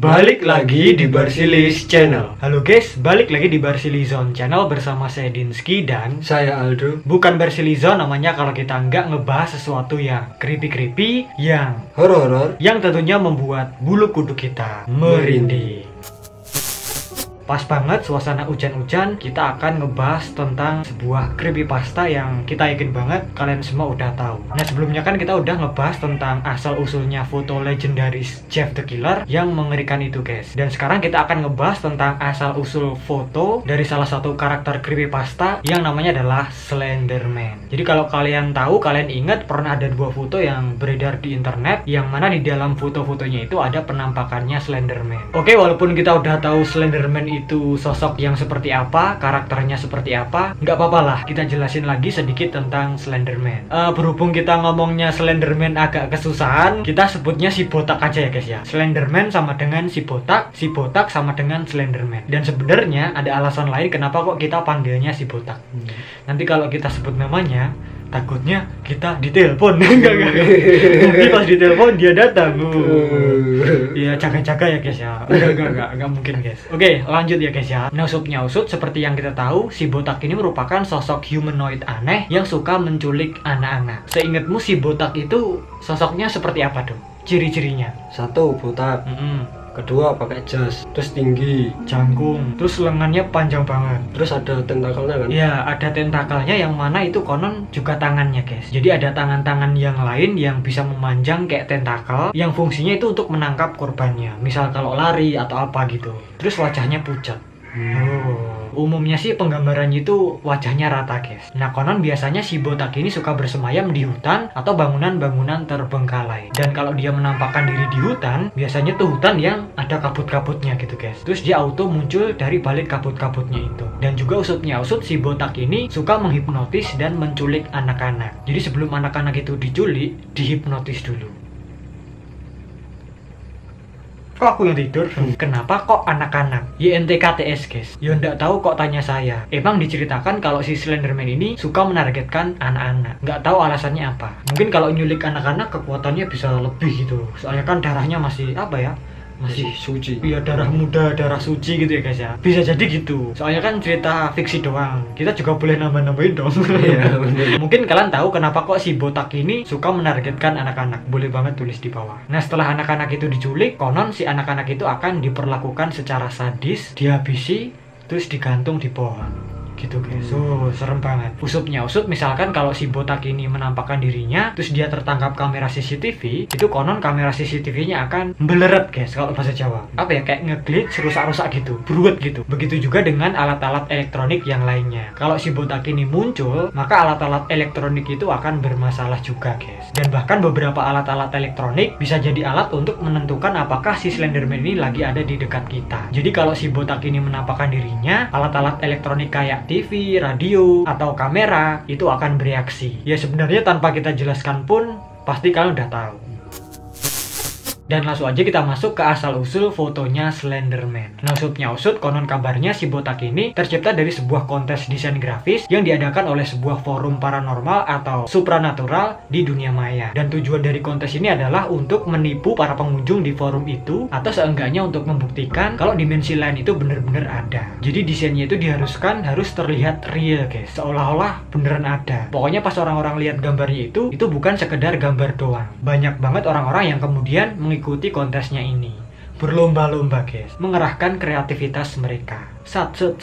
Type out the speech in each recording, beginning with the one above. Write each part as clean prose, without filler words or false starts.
Balik lagi di Barsilis Channel. Halo guys, balik lagi di Barsilizon Channel bersama saya Dinsky dan saya Aldo. bukan Barsilizon namanya kalau kita nggak ngebahas sesuatu yang creepy, yang Horor. yang tentunya membuat bulu kuduk kita merinding. Pas banget suasana hujan-hujan, kita akan ngebahas tentang sebuah creepypasta yang kita yakin banget kalian semua udah tahu. Nah, sebelumnya kan kita udah ngebahas tentang asal-usulnya foto legendaris Jeff the Killer yang mengerikan itu, guys. Dan sekarang kita akan ngebahas tentang asal-usul foto dari salah satu karakter creepypasta yang namanya adalah Slenderman. Jadi kalau kalian tahu, kalian ingat pernah ada dua foto yang beredar di internet, yang mana di dalam foto-fotonya itu ada penampakannya Slenderman. Oke, walaupun kita udah tahu Slenderman itu sosok yang seperti apa, karakternya seperti apa, nggak apa-apa lah, kita jelasin lagi sedikit tentang Slenderman. Berhubung kita ngomongnya Slenderman agak kesusahan, kita sebutnya si botak aja ya guys ya. Slenderman sama dengan si botak sama dengan Slenderman. Dan sebenarnya ada alasan lain kenapa kok kita panggilnya si botak. Nanti kalau kita sebut namanya, takutnya kita ditelepon. Enggak. Nanti pas ditelepon dia datang. Ya jaga-jaga ya guys ya. Enggak mungkin guys. Oke, lanjut ya guys ya. Nyusut seperti yang kita tahu, si botak ini merupakan sosok humanoid aneh yang suka menculik anak-anak. Seingatmu si botak itu sosoknya seperti apa dong? Ciri-cirinya? Satu, botak. Kedua, pakai jas, terus tinggi, Jangkung, terus lengannya panjang banget. terus ada tentakelnya kan? Ya, ada tentakelnya yang mana itu konon juga tangannya, guys. Jadi ada tangan-tangan yang lain yang bisa memanjang kayak tentakel, yang fungsinya itu untuk menangkap korbannya. Misal kalau lari atau apa gitu. Terus wajahnya pucat. Umumnya sih penggambarannya itu wajahnya rata, guys. Nah, konon biasanya si botak ini suka bersemayam di hutan atau bangunan-bangunan terbengkalai. Dan kalau dia menampakkan diri di hutan, biasanya tuh hutan yang ada kabut-kabutnya gitu, guys. Terus dia auto muncul dari balik kabut-kabutnya itu. Dan juga usutnya usut, si botak ini suka menghipnotis dan menculik anak-anak. Jadi sebelum anak-anak itu diculik, dihipnotis dulu. Kok aku yang tidur? Kenapa kok anak-anak? YNTKTS guys. Ya nggak tahu kok, tanya saya. Emang diceritakan kalau si Slenderman ini suka menargetkan anak-anak. Nggak tahu alasannya apa. Mungkin kalau nyulik anak-anak kekuatannya bisa lebih gitu. Soalnya kan darahnya masih apa ya? Masih suci. Iya, darah muda, darah suci gitu ya guys ya. Bisa jadi gitu. Soalnya kan cerita fiksi doang. Kita juga boleh nambah-nambahin dong. Iya, bener. Mungkin kalian tahu kenapa kok si botak ini suka menargetkan anak-anak. Boleh banget tulis di bawah. Nah, setelah anak-anak itu diculik, konon si anak-anak itu akan diperlakukan secara sadis, dihabisi, terus digantung di pohon. Gitu guys. Serem banget. Usutnya usut, misalkan kalau si botak ini menampakkan dirinya, terus dia tertangkap kamera CCTV, itu konon kamera CCTV-nya akan beleret guys kalau bahasa Jawa. Apa ya, kayak ngeglitch, rusak-rusak gitu, beruet gitu. Begitu juga dengan alat-alat elektronik yang lainnya. Kalau si botak ini muncul, maka alat-alat elektronik itu akan bermasalah juga guys. Dan bahkan beberapa alat-alat elektronik bisa jadi alat untuk menentukan apakah si Slenderman ini lagi ada di dekat kita. Jadi kalau si botak ini menampakkan dirinya, alat-alat elektronik kayak TV, radio, atau kamera itu akan bereaksi. Ya sebenarnya tanpa kita jelaskan pun pasti kalian udah tahu. Dan langsung aja kita masuk ke asal-usul fotonya Slenderman. Nah, usutnya usut, konon kabarnya si botak ini tercipta dari sebuah kontes desain grafis yang diadakan oleh sebuah forum paranormal atau supranatural di dunia maya. Dan tujuan dari kontes ini adalah untuk menipu para pengunjung di forum itu, atau seenggaknya untuk membuktikan kalau dimensi lain itu bener-bener ada. Jadi desainnya itu diharuskan harus terlihat real guys, seolah-olah beneran ada. Pokoknya pas orang-orang lihat gambarnya itu bukan sekedar gambar doang. Banyak banget orang-orang yang kemudian mengikuti kontesnya ini, berlomba-lomba guys, mengerahkan kreativitas mereka. Satset,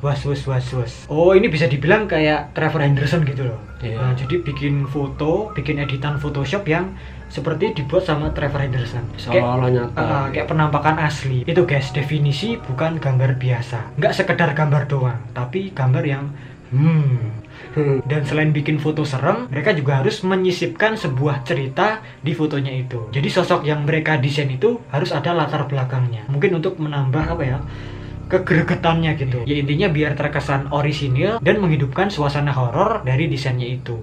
was. Oh, ini bisa dibilang kayak Trevor Henderson gitu loh. Nah, jadi bikin foto, bikin editan Photoshop yang seperti dibuat sama Trevor Henderson, Seolah-olah nyata. kayak penampakan asli. Itu guys, definisi bukan gambar biasa. Nggak sekedar gambar doang, tapi gambar yang Dan selain bikin foto serem, mereka juga harus menyisipkan sebuah cerita di fotonya itu. Jadi sosok yang mereka desain itu harus ada latar belakangnya. Mungkin untuk menambah apa ya, kegregetannya gitu. Ya intinya biar terkesan orisinil dan menghidupkan suasana horor dari desainnya itu.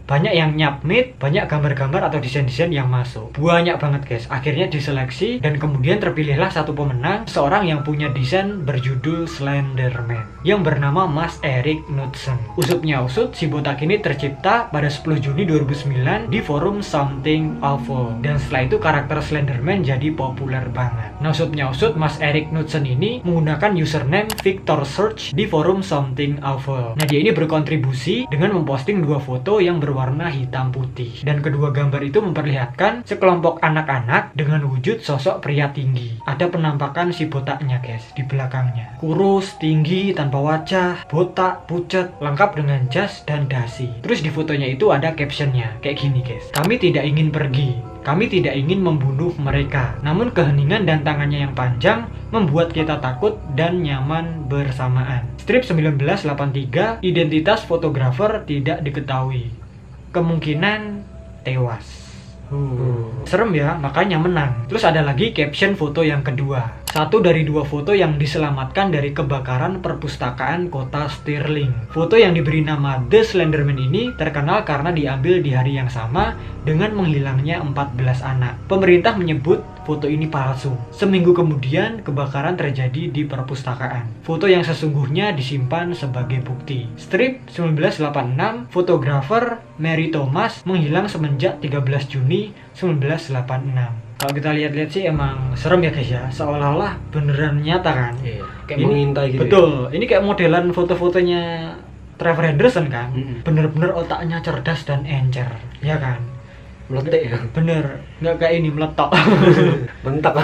Banyak yang nyapnit, banyak gambar-gambar atau desain-desain yang masuk. Banyak banget guys. Akhirnya diseleksi dan kemudian terpilihlah satu pemenang, seorang yang punya desain berjudul Slenderman, yang bernama Mas Erik Knudsen. Usutnya usut, si botak ini tercipta pada 10 Juni 2009 di forum Something Awful. Dan setelah itu karakter Slenderman jadi populer banget. Nah, usut Mas Erik Knudsen ini menggunakan username Victor Search di forum Something Awful. Nah, dia ini berkontribusi dengan memposting 2 foto yang berwarna hitam putih. Dan kedua gambar itu memperlihatkan sekelompok anak-anak dengan wujud sosok pria tinggi. Ada penampakan si botaknya guys di belakangnya. Kurus, tinggi, tanpa wajah, botak, pucet, lengkap dengan jas dan dasi. Terus di fotonya itu ada captionnya kayak gini guys. Kami tidak ingin pergi. Kami tidak ingin membunuh mereka, namun keheningan dan tangannya yang panjang membuat kita takut dan nyaman bersamaan. Strip 1983, identitas fotografer tidak diketahui. Kemungkinan tewas. Serem ya, makanya menang. Terus ada lagi caption foto yang kedua. Satu dari 2 foto yang diselamatkan dari kebakaran perpustakaan kota Stirling. Foto yang diberi nama The Slenderman ini terkenal karena diambil di hari yang sama dengan menghilangnya 14 anak. Pemerintah menyebut foto ini palsu. Seminggu kemudian kebakaran terjadi di perpustakaan. Foto yang sesungguhnya disimpan sebagai bukti. Strip 1986, fotografer Mary Thomas menghilang semenjak 13 Juni 1986. Kalau kita lihat-lihat sih emang serem ya guys ya, seolah-olah beneran nyata kan. Iya, kayak mengintai gitu. Betul, ya? Ini kayak modelan foto-fotonya Trevor Henderson kan. Bener-bener otaknya cerdas dan encer, ya kan. Meletek ya. Bener, nggak kayak ini meletok. Bentak.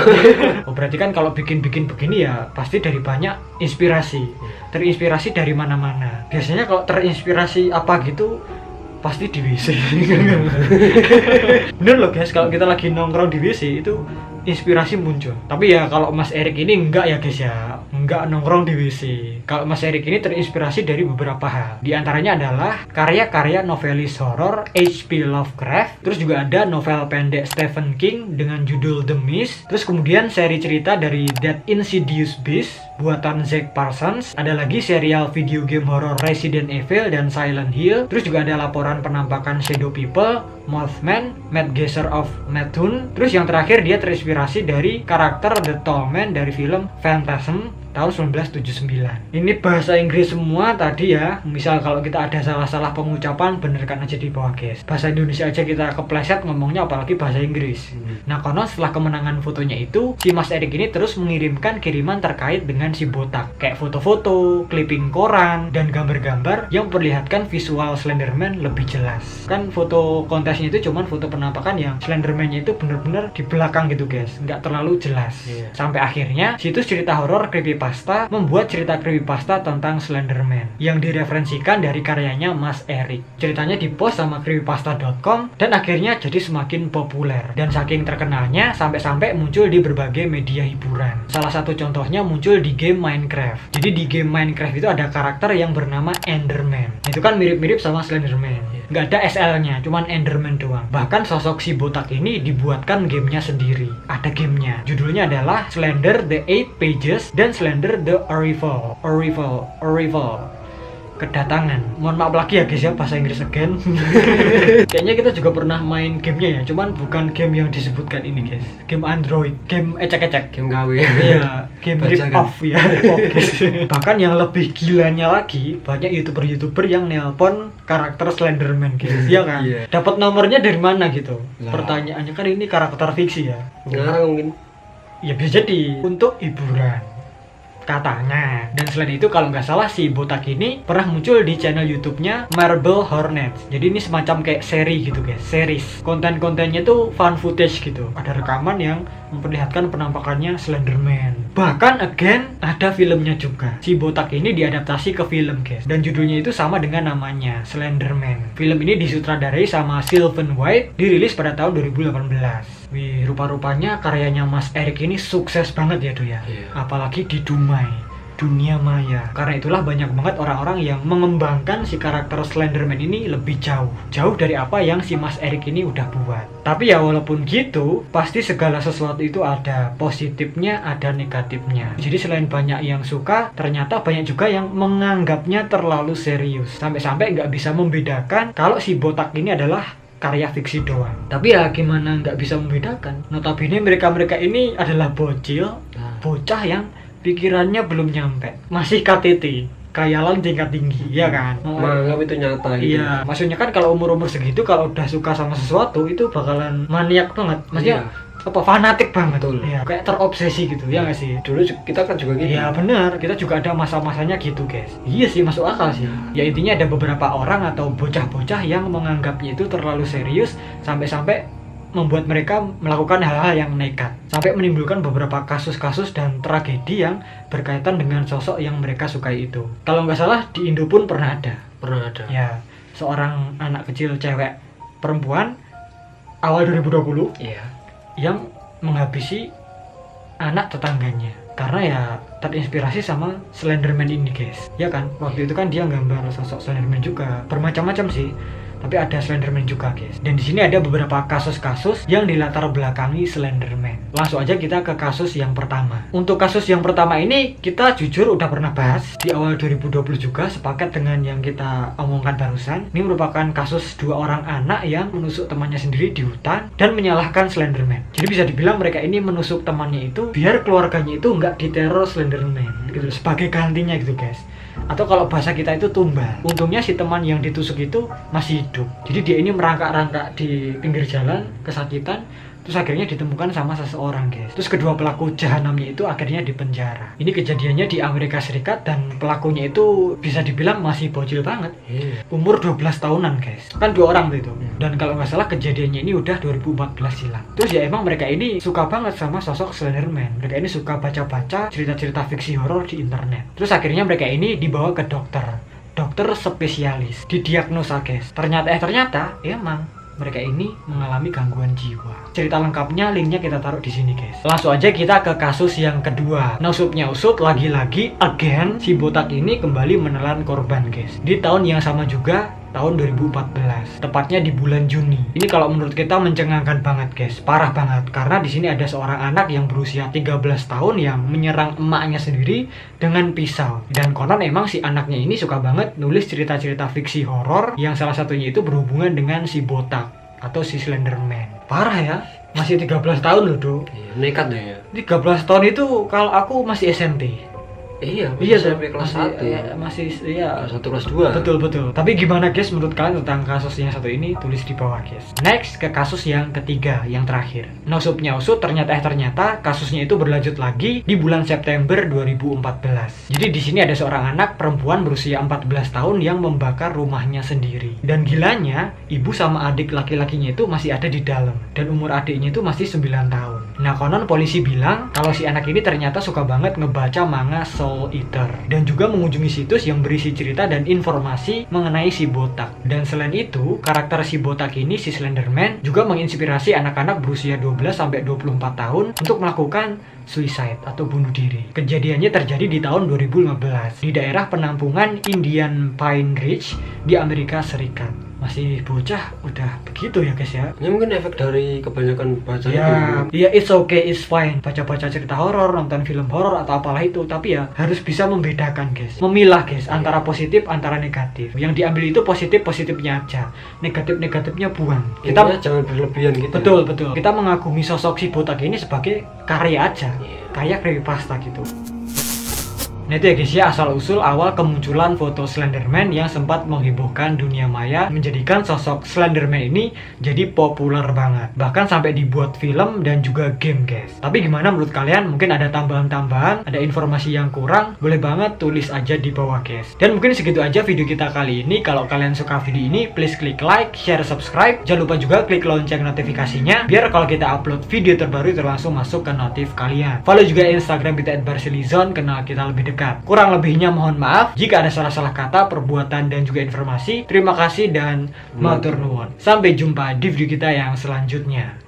Oh, berarti kan kalau bikin-bikin begini ya pasti dari banyak inspirasi. Terinspirasi dari mana-mana. Biasanya kalau terinspirasi apa gitu pasti di WC. Bener loh guys, kalau kita lagi nongkrong di WC itu inspirasi muncul. Tapi ya kalau Mas Erik ini enggak ya guys ya, enggak nongkrong di WC. Kalau Mas Erik ini terinspirasi dari beberapa hal. Di antaranya adalah karya-karya novelis horor H.P. Lovecraft. Terus juga ada novel pendek Stephen King dengan judul The Mist. Terus kemudian seri cerita dari That Insidious Beast buatan Zack Parsons. Ada lagi serial video game horor Resident Evil dan Silent Hill. Terus juga ada laporan penampakan Shadow People, Mothman, Matt Gesser of Methuen. Terus yang terakhir dia terinspirasi dari karakter The Tall Man dari film Phantasm tahun 1979. Ini bahasa Inggris semua tadi ya. Misal kalau kita ada salah-salah pengucapan, benerkan aja di bawah guys. Bahasa Indonesia aja kita kepleset ngomongnya, apalagi bahasa Inggris. Nah, konon setelah kemenangan fotonya itu, si Mas Erik ini terus mengirimkan kiriman terkait dengan si botak. Kayak foto-foto, clipping koran, dan gambar-gambar yang memperlihatkan visual Slenderman lebih jelas. Kan foto kontesnya itu cuman foto penampakan yang Slenderman-nya itu bener-bener di belakang gitu guys, nggak terlalu jelas. Sampai akhirnya situs cerita horor Creepypasta membuat cerita creepypasta tentang Slenderman yang direferensikan dari karyanya Mas Erik. Ceritanya dipost sama creepypasta.com dan akhirnya jadi semakin populer. Dan saking terkenalnya sampai-sampai muncul di berbagai media hiburan. Salah satu contohnya muncul di game Minecraft. Jadi di game Minecraft itu ada karakter yang bernama Enderman. Itu kan mirip-mirip sama Slenderman. Nggak ada SL-nya, cuman Enderman doang. Bahkan sosok si botak ini dibuatkan gamenya sendiri. Ada gamenya. Judulnya adalah Slender The 8 Pages dan Slender The Arrival. Kedatangan. Mohon maaf lagi ya guys ya, bahasa Inggris again. Kayaknya kita juga pernah main gamenya ya, cuman bukan game yang disebutkan ini guys. Game Android, game ecek-ecek, Game KW. Iya, game rip off ya, guys. Bahkan yang lebih gilanya lagi, banyak YouTuber yang nelpon karakter Slenderman guys, ya kan? Dapat nomornya dari mana gitu? Pertanyaannya kan ini karakter fiksi ya. Ngarang mungkin. Ya bisa jadi untuk hiburan katanya. Dan selain itu kalau nggak salah si botak ini pernah muncul di channel YouTube-nya Marble Hornets. Jadi ini semacam kayak seri gitu guys, series. Konten-kontennya tuh fun footage gitu. Ada rekaman yang memperlihatkan penampakannya Slenderman. Bahkan again ada filmnya juga. Si botak ini diadaptasi ke film guys. Dan judulnya itu sama dengan namanya, Slenderman. Film ini disutradarai sama Sylvan White, dirilis pada tahun 2018. Wih, rupa-rupanya karyanya Mas Erik ini sukses banget ya Do ya. Apalagi di dunia maya. Karena itulah banyak banget orang-orang yang mengembangkan si karakter Slenderman ini lebih jauh dari apa yang si Mas Erik ini udah buat. Tapi ya walaupun gitu, pasti segala sesuatu itu ada positifnya, ada negatifnya. Jadi selain banyak yang suka, ternyata banyak juga yang menganggapnya terlalu serius. Sampai-sampai nggak bisa membedakan kalau si botak ini adalah karya fiksi doang. Tapi ya gimana nggak bisa membedakan. Notabene mereka ini adalah bocah yang pikirannya belum nyampe, masih KTT, khayalan tingkat tinggi, ya kan? Menganggap itu nyata gitu. Iya, maksudnya kan kalau umur segitu kalau udah suka sama sesuatu itu bakalan maniak banget. Maksudnya apa fanatik banget. Betul. Ya, kayak terobsesi gitu ya nggak sih? Dulu kita kan juga gitu. Iya benar, kita juga ada masa-masanya gitu guys. Iya sih, masuk akal sih. Ya intinya ada beberapa orang atau bocah-bocah yang menganggapnya itu terlalu serius sampai-sampai membuat mereka melakukan hal-hal yang nekat, sampai menimbulkan beberapa kasus-kasus dan tragedi yang berkaitan dengan sosok yang mereka sukai itu. Kalau nggak salah di Indo pun pernah ada. Ya, seorang anak kecil cewek perempuan awal 2020 Iya. yang menghabisi anak tetangganya karena ya terinspirasi sama Slenderman ini guys. Ya kan, waktu itu kan dia gambar sosok Slenderman juga, bermacam-macam sih, tapi ada Slenderman juga guys. Dan di sini ada beberapa kasus-kasus yang dilatar belakangi Slenderman. Langsung aja kita ke kasus yang pertama. Untuk kasus yang pertama ini kita jujur udah pernah bahas di awal 2020 juga, sepakat dengan yang kita omongkan barusan. Ini merupakan kasus dua orang anak yang menusuk temannya sendiri di hutan dan menyalahkan Slenderman. Jadi bisa dibilang mereka ini menusuk temannya itu biar keluarganya itu nggak diteror Slenderman gitu, sebagai gantinya gitu guys. Atau kalau bahasa kita itu tumbal. Untungnya si teman yang ditusuk itu masih hidup. Jadi dia ini merangkak-rangkak di pinggir jalan kesakitan, terus akhirnya ditemukan sama seseorang guys. Terus kedua pelaku jahanamnya itu akhirnya dipenjara. Ini kejadiannya di Amerika Serikat dan pelakunya itu bisa dibilang masih bocil banget. Umur 12 tahunan guys. Kan dua orang itu. Dan kalau nggak salah kejadiannya ini udah 2014 silam. Terus ya emang mereka ini suka banget sama sosok Slenderman. Mereka ini suka baca-baca cerita-cerita fiksi horor di internet. Terus akhirnya mereka ini dibawa ke dokter spesialis, didiagnosa guys. Ternyata emang mereka ini mengalami gangguan jiwa. Cerita lengkapnya linknya kita taruh di sini guys. Langsung aja kita ke kasus yang kedua. Usutnya usut, lagi-lagi again si botak ini kembali menelan korban guys. Di tahun yang sama juga, tahun 2014, tepatnya di bulan Juni. Ini kalau menurut kita mencengangkan banget guys, parah banget. Karena di sini ada seorang anak yang berusia 13 tahun yang menyerang emaknya sendiri dengan pisau. Dan konon emang si anaknya ini suka banget nulis cerita-cerita fiksi horor yang salah satunya itu berhubungan dengan si botak atau si Slenderman. Parah ya, masih 13 tahun loh Do. Iya, nekat deh ya. 13 tahun itu kalau aku masih SMP. Iya Sampai kelas 1. Masih Kelas 1 kelas 2. Betul. Tapi gimana guys menurut kalian tentang kasus yang satu ini? Tulis di bawah guys. Next ke kasus yang ketiga, yang terakhir. Usutnya usut, ternyata kasusnya itu berlanjut lagi di bulan September 2014. Jadi di sini ada seorang anak perempuan berusia 14 tahun yang membakar rumahnya sendiri. Dan gilanya, ibu sama adik laki-lakinya itu masih ada di dalam. Dan umur adiknya itu masih 9 tahun. Nah, konon polisi bilang kalau si anak ini ternyata suka banget ngebaca manga Soul Eater dan juga mengunjungi situs yang berisi cerita dan informasi mengenai si botak. Dan selain itu, karakter si botak ini, si Slenderman, juga menginspirasi anak-anak berusia 12-24 tahun untuk melakukan suicide atau bunuh diri. Kejadiannya terjadi di tahun 2015 di daerah penampungan Indian Pine Ridge di Amerika Serikat. Masih bocah udah begitu ya guys ya. Ini mungkin efek dari kebanyakan baca Ya it's okay, it's fine. Baca-baca cerita horor, nonton film horor atau apalah itu, tapi ya harus bisa membedakan guys. Memilah guys antara positif, antara negatif. Yang diambil itu positifnya aja. Negatifnya buang. Kita jangan berlebihan gitu. Betul. Kita mengagumi sosok si botak ini sebagai karya aja. Kayak creepypasta gitu. Nah itu ya guys ya, asal-usul awal kemunculan foto Slenderman yang sempat menghebohkan dunia maya, menjadikan sosok Slenderman ini jadi populer banget. Bahkan sampai dibuat film dan juga game guys. Tapi gimana menurut kalian? Mungkin ada tambahan-tambahan, ada informasi yang kurang, boleh banget tulis aja di bawah guys. Dan mungkin segitu aja video kita kali ini. Kalau kalian suka video ini, please klik like, share, subscribe. Jangan lupa juga klik lonceng notifikasinya, biar kalau kita upload video terbaru itu langsung masuk ke notif kalian. Follow juga Instagram kita @barcelizon, kenal kita lebih dekat. Kurang lebihnya mohon maaf jika ada salah-salah kata, perbuatan, dan juga informasi. Terima kasih dan matur nuwun. Sampai jumpa di video kita yang selanjutnya.